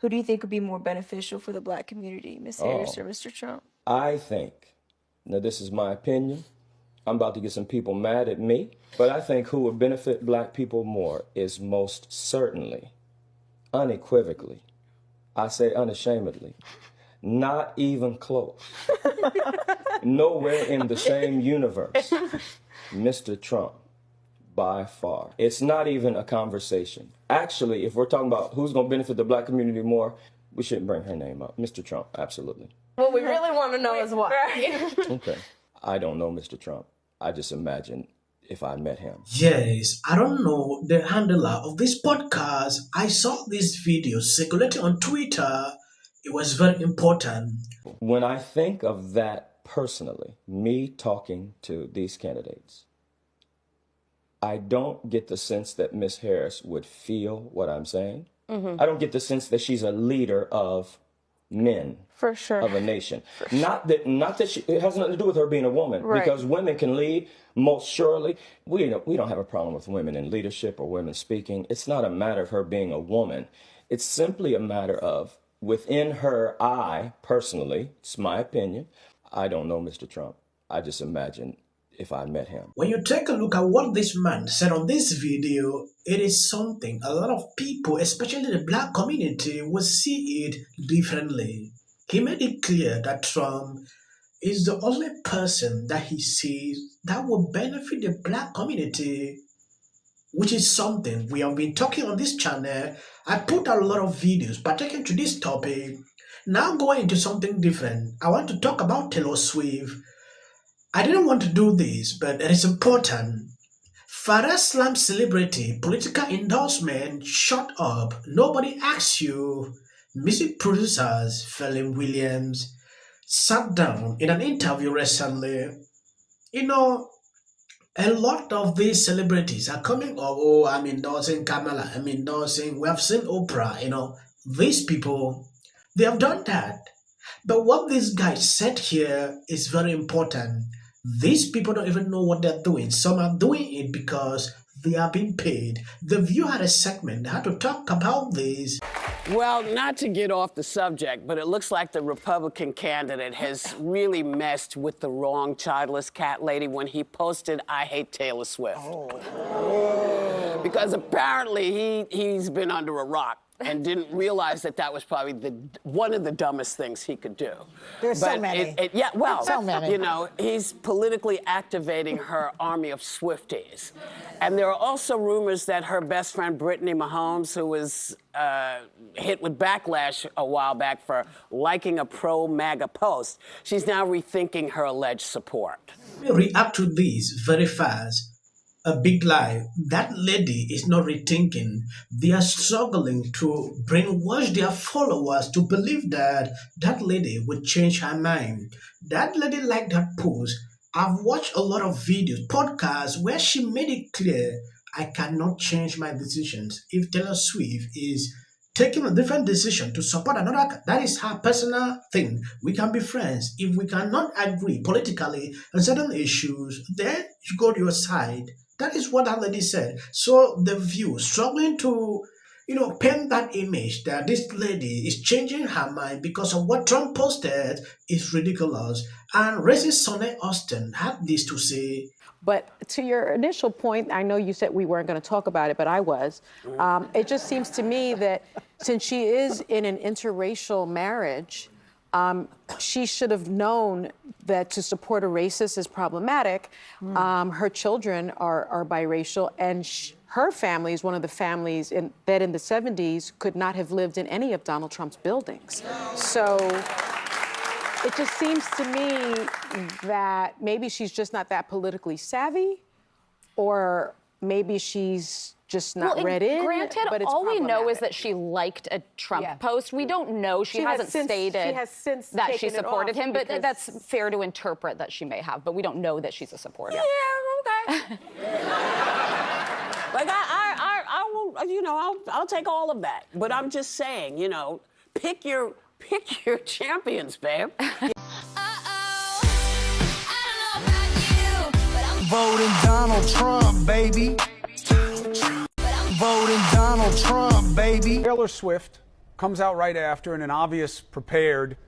Who do you think would be more beneficial for the black community, Ms. Harris or Mr. Trump? I think, now this is my opinion, I'm about to get some people mad at me, but I think who would benefit black people more is most certainly, unequivocally, I say unashamedly, not even close, nowhere in the same universe, Mr. Trump, by far. It's not even a conversation. Actually, if we're talking about who's going to benefit the black community more, we shouldn't bring her name up. Mr. Trump, absolutely. What we really want to know is why. Okay. I don't know Mr. Trump. I just imagine if I met him. Yes, I don't know the handler of this podcast. I saw this video circulating on Twitter. It was very important. When I think of that personally, me talking to these candidates, I don't get the sense that Ms. Harris would feel what I'm saying. I don't get the sense that she's a leader of men. For sure. Of a nation. Not that she, it has nothing to do with her being a woman, Right. because women can lead, most surely. We don't have a problem with women in leadership or women speaking. It's not a matter of her being a woman. It's simply a matter of, within her, I personally, it's my opinion, I don't know Mr. Trump. I just imagine if I met him. When you take a look at what this man said on this video, it is something a lot of people, especially the black community, will see it differently. He made it clear that Trump is the only person that he sees that will benefit the black community, which is something we have been talking on this channel. I put a lot of videos pertaining to this topic. Now going into something different, I want to talk about Taylor Swift. I didn't want to do this, but it is important. Farah Slam celebrity political endorsement shut up. Nobody asks you. Music producers Pharrell Williams sat down in an interview recently. You know, a lot of these celebrities are coming up. Oh, I'm endorsing Kamala. I'm endorsing. We have seen Oprah. You know, these people, they have done that. But what this guy said here is very important. These people don't even know what they're doing. Some are doing it because they are being paid. The View had a segment. They had to talk about this. Well, not to get off the subject, but it looks like the Republican candidate has really messed with the wrong childless cat lady when he posted, "I hate Taylor Swift." Oh. Because apparently he's been under a rock and didn't realize that was probably one of the dumbest things he could do. There's so many. Yeah, well, so many. You know, he's politically activating her army of Swifties. And there are also rumors that her best friend, Brittany Mahomes, who was hit with backlash a while back for liking a pro-MAGA post, she's now rethinking her alleged support. React to this very fast. A big lie. That lady is not rethinking. They are struggling to brainwash their followers to believe that that lady would change her mind. That lady liked that post. I've watched a lot of videos, podcasts where she made it clear, I cannot change my decisions. If Taylor Swift is taking a different decision to support another, that is her personal thing. We can be friends. If we cannot agree politically on certain issues, then you go to your side. That is what that lady said. So the View struggling to, paint that image that this lady is changing her mind because of what Trump posted is ridiculous. And racist Sonny Austin had this to say. But to your initial point, I know you said we weren't going to talk about it, but I was. It just seems to me that since she is in an interracial marriage, she should have known that to support a racist is problematic. Her children are biracial, and her family is one of the families that in the 70s could not have lived in any of Donald Trump's buildings. So it just seems to me that maybe she's just not that politically savvy, or maybe she's just not read in. Granted, but it's all we know is problematic. that she liked a Trump post. We don't know. She hasn't stated that she supported him, but that's fair to interpret that she may have. But we don't know that she's a supporter. Yeah, okay. Like I will, I'll take all of that. But I'm just saying, pick your champions, babe. Voting Donald Trump, baby. Voting Donald Trump, baby. Taylor Swift comes out right after in an obvious prepared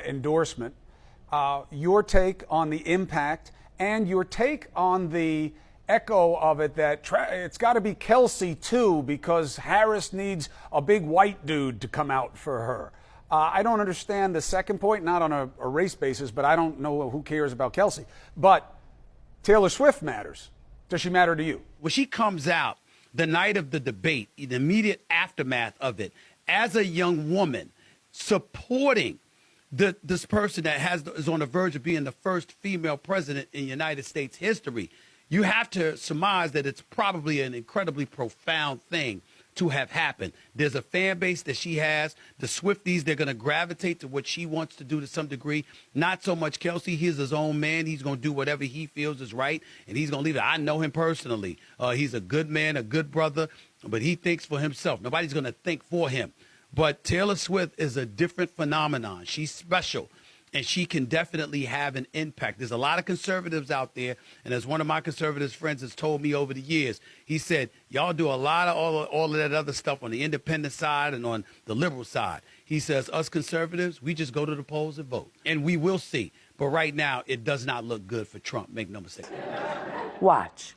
endorsement. Your take on the impact and your take on the echo of it that it's got to be Kelsey too, because Harris needs a big white dude to come out for her. I don't understand the second point, not on a race basis, but I don't know who cares about Kelsey. But Taylor Swift matters. Does she matter to you? When she comes out the night of the debate, the immediate aftermath of it, as a young woman, supporting this person that is on the verge of being the first female president in United States history, you have to surmise that it's probably an incredibly profound thing to have happened. There's a fan base that she has. The Swifties, they're going to gravitate to what she wants to do to some degree. Not so much Kelsey. He's his own man. He's going to do whatever he feels is right, and he's going to leave it. I know him personally. He's a good man, a good brother, but he thinks for himself. Nobody's going to think for him. But Taylor Swift is a different phenomenon. She's special. And she can definitely have an impact. There's a lot of conservatives out there, and as one of my conservative friends has told me over the years, he said, y'all do a lot of all of that other stuff on the independent side and on the liberal side. He says, us conservatives, we just go to the polls and vote. And we will see. But right now, it does not look good for Trump. Make no mistake. Watch.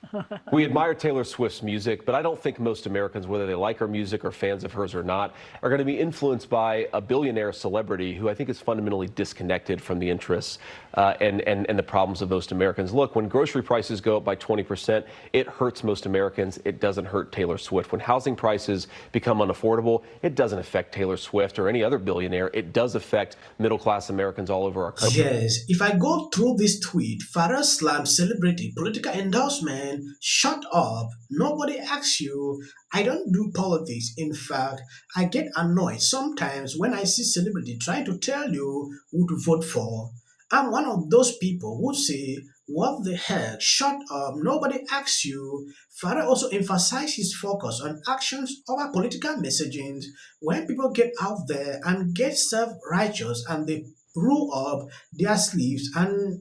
We admire Taylor Swift's music, but I don't think most Americans, whether they like her music or fans of hers or not, are going to be influenced by a billionaire celebrity who I think is fundamentally disconnected from the interests and the problems of most Americans. Look, when grocery prices go up by 20%, it hurts most Americans. It doesn't hurt Taylor Swift. When housing prices become unaffordable, it doesn't affect Taylor Swift or any other billionaire. It does affect middle-class Americans all over our country. Yes, if I go through this tweet, Farrah slams celebrity political endorsement, shut up, nobody asks you. I don't do politics. In fact, I get annoyed sometimes when I see celebrity trying to tell you who to vote for. I'm one of those people who say, what the heck, shut up, nobody asks you. Farrah also emphasizes his focus on actions over political messaging. When people get out there and get self-righteous and they roll up their sleeves and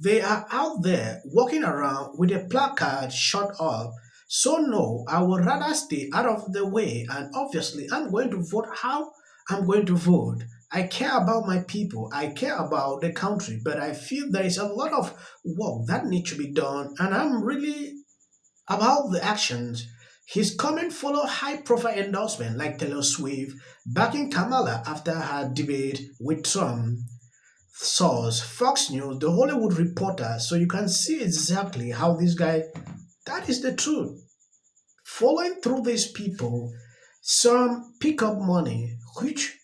they are out there walking around with a placard, shut up. So no, I would rather stay out of the way, and obviously I'm going to vote how I'm going to vote. I care about my people, I care about the country, but I feel there is a lot of work that needs to be done, and I'm really about the actions. His comment followed high-profile endorsement like Taylor Swift backing Kamala after her debate with Trump. Source, Fox News, The Hollywood Reporter, so you can see exactly how this guy, that is the truth. Following through these people, some pick up money, which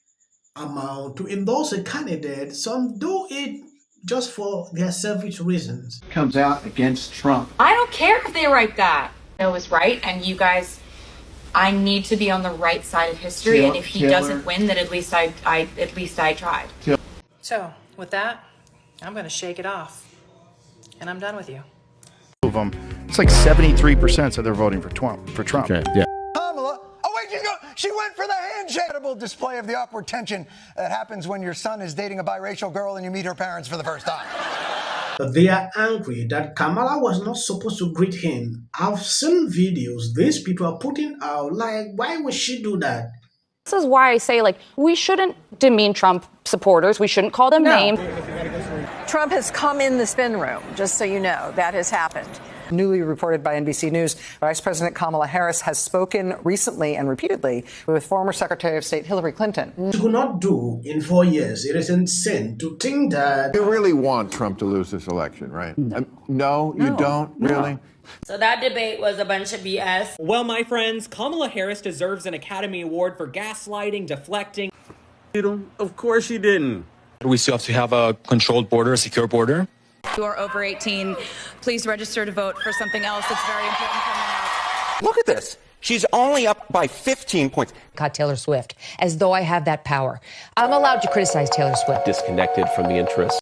amount to endorse a candidate, some do it just for their selfish reasons. Comes out against Trump. I don't care if they write that. I was right, and you guys, I need to be on the right side of history, and if he doesn't win, then at least I tried. So, with that, I'm going to shake it off, and I'm done with you. Of them, it's like 73% said they're voting for Trump. Okay, yeah. Kamala, oh wait, she went for the handshake. Incredible display of the awkward tension that happens when your son is dating a biracial girl and you meet her parents for the first time. They are angry that Kamala was not supposed to greet him. I've seen videos these people are putting out, like, why would she do that? This is why I say, like, we shouldn't demean Trump supporters. We shouldn't call them names. Trump has come in the spin room, just so you know. That has happened. Newly reported by NBC News, Vice President Kamala Harris has spoken recently and repeatedly with former Secretary of State Hillary Clinton. She could not do in 4 years. It is insane to think that... You really want Trump to lose this election, right? No, you don't? Really? So that debate was a bunch of BS. Well, my friends, Kamala Harris deserves an Academy Award for gaslighting, deflecting. Of course she didn't. We still have to have a controlled border, a secure border. If you are over 18, please register to vote for something else that's very important coming up. Look at this. She's only up by 15 points. Got Taylor Swift, as though I have that power. I'm allowed to criticize Taylor Swift. Disconnected from the interests.